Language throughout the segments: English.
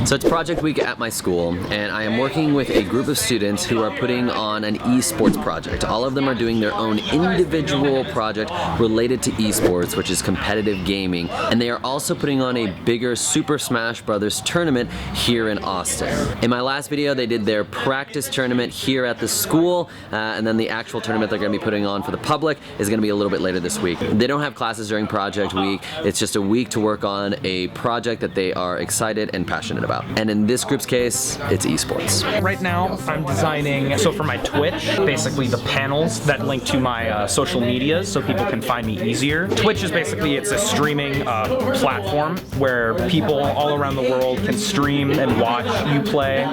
So it's project week at my school, and I am working with a group of students who are putting on an esports project. All of them are doing their own individual project related to esports, which is competitive gaming, and they are also putting on a bigger Super Smash Brothers tournament here in Austin. In my last video, they did their practice tournament here at the school, and then the actual tournament they're going to be putting on for the public is going to be a little bit later this week. They don't have classes during project week. It's just a week to work on a project that they are excited and passionate about. And in this group's case, it's esports. Right now, I'm designing, so for my Twitch, basically the panels that link to my social medias so people can find me easier. Twitch is basically, it's a streaming platform where people all around the world can stream and watch you play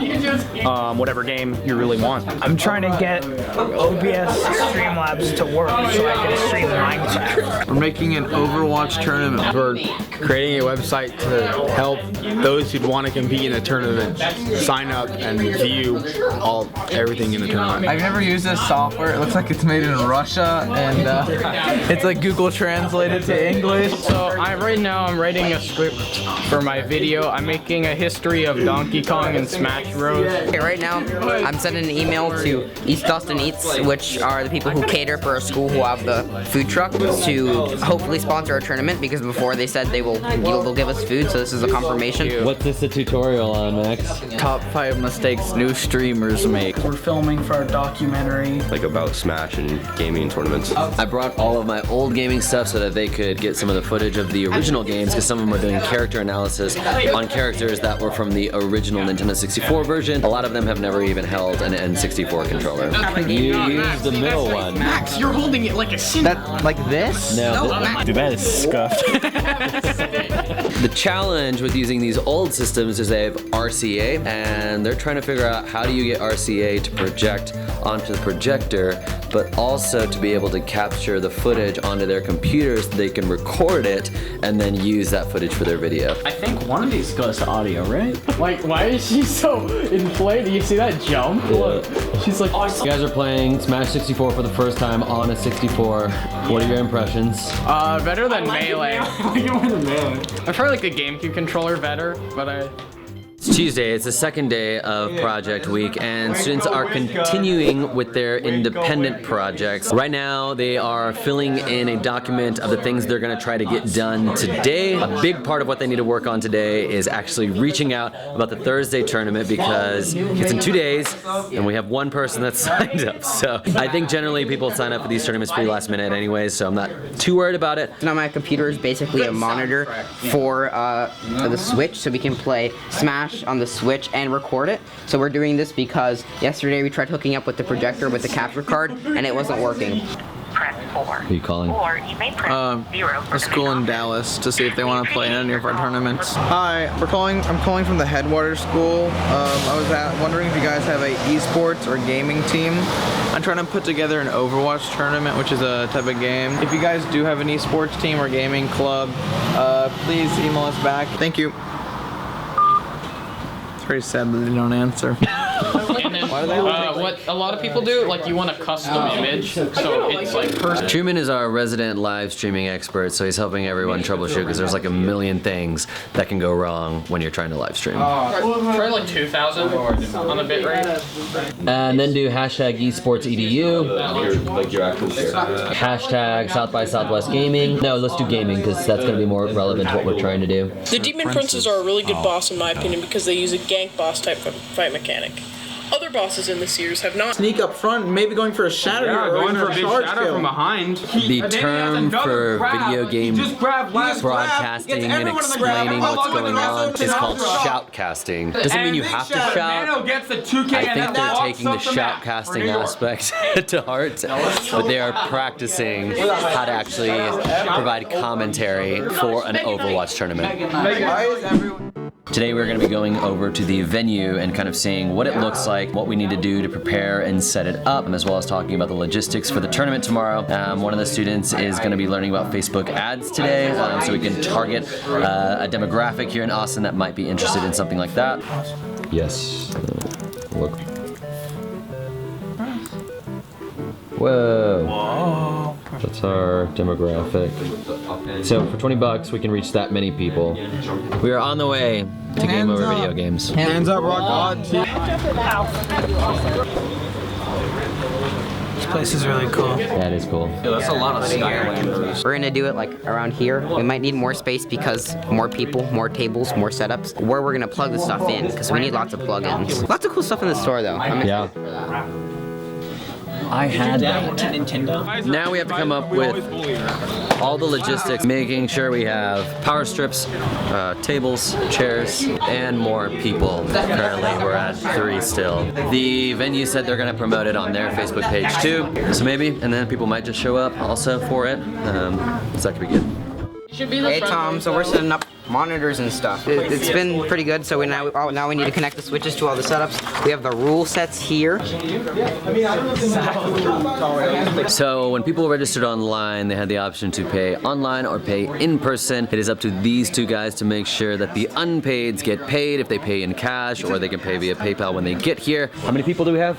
whatever game you really want. I'm trying to get OBS Streamlabs to work so I can stream Minecraft. We're making an Overwatch tournament. We're creating a website to help those who'd want to compete in a tournament sign up and view everything in the tournament. I've never used this software. It looks like it's made in Russia, and it's like Google translated to English. So right now I'm writing a script for my video. I'm making a history of Donkey Kong and Smash Bros. Okay, right now I'm sending an email to East Austin Eats, which are the people who cater for our school who have the food truck, to hopefully sponsor our tournament, because before they said they'll give us food, so this is a confirmation. What's this a tutorial on, Max? Top 5 mistakes new streamers make. We're filming for our documentary. Like about Smash and gaming tournaments. I brought all of my old gaming stuff so that they could get some of the footage of the original games, because some of them are doing character analysis on characters that were from the original Nintendo 64 version. A lot of them have never even held an N64 controller. You use the middle one. Max, you're holding it like a sin. That, like this? No. Dude, that is scuffed. The challenge with using these old systems is they have RCA, and they're trying to figure out how do you get RCA to project onto the projector, but also to be able to capture the footage onto their computers so they can record it and then use that footage for their video. I think one of these goes to audio, right? Like, why is she so inflated? You see that jump? Look. She's like, oh, You guys are playing Smash 64 for the first time on a 64. What are your impressions? better than Melee. I probably like the GameCube controller better, but It's Tuesday, it's the second day of project week, and students are continuing with their independent projects. Right now, they are filling in a document of the things they're gonna try to get done today. A big part of what they need to work on today is actually reaching out about the Thursday tournament, because it's in 2 days, and we have one person that's signed up. So I think generally people sign up for these tournaments pretty last minute anyways, so I'm not too worried about it. Now my computer is basically a monitor for the Switch, so we can play Smash on the Switch and record it. So we're doing this because yesterday we tried hooking up with the projector with the capture card and it wasn't working. Press 4. Who are you calling? Or you may press 0 for A school in Dallas to see if they want to play in any of our tournaments. Hi, I'm calling from the Headwater School. I was wondering if you guys have a esports or gaming team. I'm trying to put together an Overwatch tournament, which is a type of game. If you guys do have an esports team or gaming club, please email us back. Thank you. It's very sad that they don't answer. what a lot of people do, like you want a custom image, so it's like personal. Truman is our resident live streaming expert, so he's helping everyone troubleshoot, because there's like a million things that can go wrong when you're trying to live stream. Try like 2,000 on the bit rate. And then do hashtag esportsedu, Like your actual hashtag South by Southwest Gaming. No, let's do gaming, because that's going to be more relevant to what we're trying to do. The Demon Princes are a really good boss in my opinion because they use a gank boss type of fight mechanic. Other bosses in the series have not. Sneak up front, maybe going for a shatter. Yeah, going for a big shatter from behind. The term for video game broadcasting and explaining what's going on is called shoutcasting. Doesn't mean you have to shout. I think they're taking the shoutcasting aspect to heart, but they are practicing how to actually provide commentary for an Overwatch tournament. Today we're going to be going over to the venue and kind of seeing what it looks like, what we need to do to prepare and set it up, as well as talking about the logistics for the tournament tomorrow. One of the students is going to be learning about Facebook ads today, so we can target a demographic here in Austin that might be interested in something like that. Yes. Look. Whoa. That's our demographic. So for 20 bucks, we can reach that many people. We are on the way to Game Over Video Games. Hands up, rock on. This place is really cool. That is cool. That's a lot of Skylanders. We're gonna do it like around here. We might need more space because more people, more tables, more setups. Where we're gonna plug the stuff in, because we need lots of plugins. Lots of cool stuff in the store though. I'm excited for that. I had that. Now we have to come up with all the logistics, making sure we have power strips, tables, chairs, and more people. Currently we're at 3 still. The venue said they're gonna promote it on their Facebook page too, so maybe, and then people might just show up also for it. So that could be good. Hey Tom, so we're setting up monitors and stuff. It's been pretty good, so now we need to connect the switches to all the setups. We have the rule sets here. So when people registered online, they had the option to pay online or pay in person. It is up to these 2 guys to make sure that the unpaids get paid if they pay in cash, or they can pay via PayPal when they get here. How many people do we have?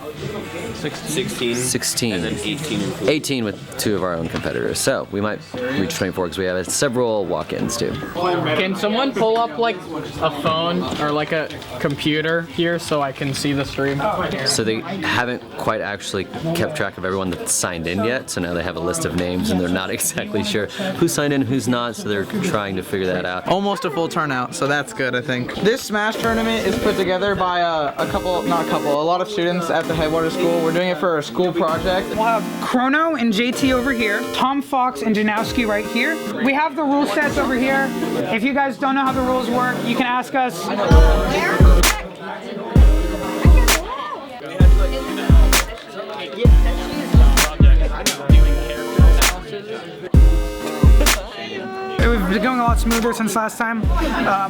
16. 16. And then 18. 18 with 2 of our own competitors. So we might reach 24 because we have several walk-ins too. Can someone pull up like a phone or like a computer here so I can see the stream? So they haven't quite actually kept track of everyone that's signed in yet. So now they have a list of names and they're not exactly sure who signed in, who's not. So they're trying to figure that out. Almost a full turnout, so that's good, I think. This Smash tournament is put together by a lot of students at the Headwater School. We're doing it for a school project. We'll have Chrono and JT over here, Tom Fox and Janowski right here. We have the rule sets over here. If you guys don't know how the rules work, you can ask us. We've been going a lot smoother since last time.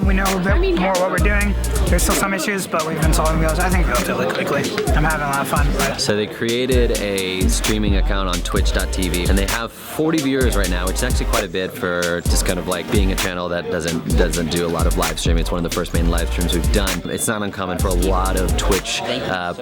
We know a bit more what we're doing. There's still some issues, but we've been solving those, I think, relatively quickly. I'm having a lot of fun. So they created a streaming account on twitch.tv, and they have 40 viewers right now, which is actually quite a bit for just kind of like being a channel that doesn't do a lot of live streaming. It's one of the first main live streams we've done. It's not uncommon for a lot of Twitch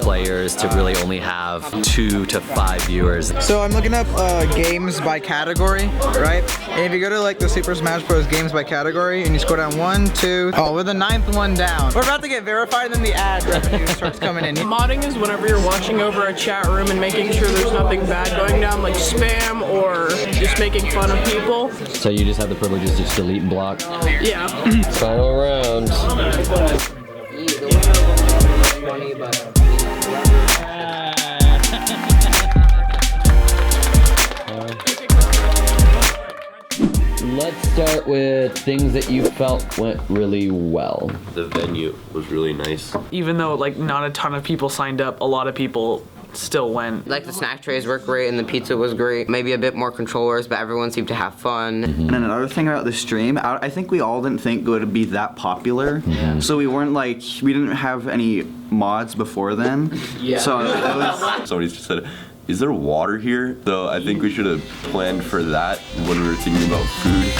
players to really only have 2 to 5 viewers. So I'm looking up games by category, right? And if you go to like the Super Smash Bros. Games by category and you scroll down 1, 2, oh, we're the 9th one down. We're about to get verified and then the ad revenue starts coming in. Modding is whenever you're watching over a chat room and making sure there's nothing bad going down, like spam or just making fun of people. So you just have the privilege to just delete and block? Yeah. Final round. Let's start with things that you felt went really well. The venue was really nice. Even though like not a ton of people signed up, a lot of people still went. Like the snack trays were great and the pizza was great. Maybe a bit more controllers, but everyone seemed to have fun. And then another thing about the stream, I think we all didn't think it would be that popular. So we didn't have any mods before then. Yeah. So it was... Somebody just said, is there water here? So I think we should have planned for that when we were thinking about food.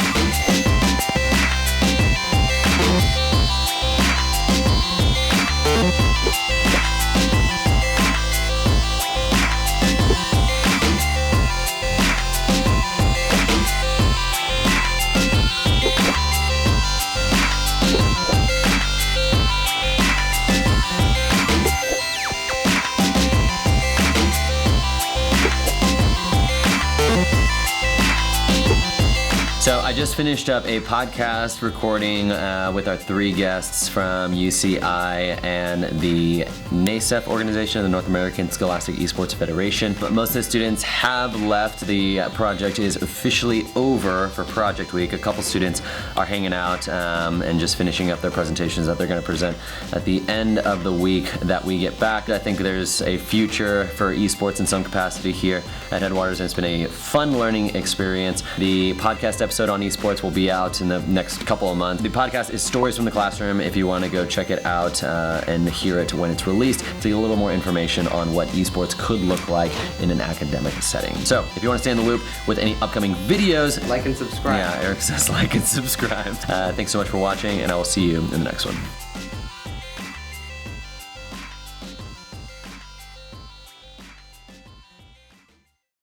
So I just finished up a podcast recording with our 3 guests from UCI and the NASEF organization, the North American Scholastic Esports Federation. But most of the students have left. The project is officially over for Project Week. A couple students are hanging out and just finishing up their presentations that they're going to present at the end of the week that we get back. I think there's a future for esports in some capacity here at Headwaters, and it's been a fun learning experience. The podcast episode on esports will be out in the next couple of months. The podcast is Stories from the Classroom if you want to go check it out and hear it when it's released to get a little more information on what esports could look like in an academic setting. So if you want to stay in the loop with any upcoming videos, like and subscribe. Yeah, Eric says like and subscribe. Thanks so much for watching, and I will see you in the next one.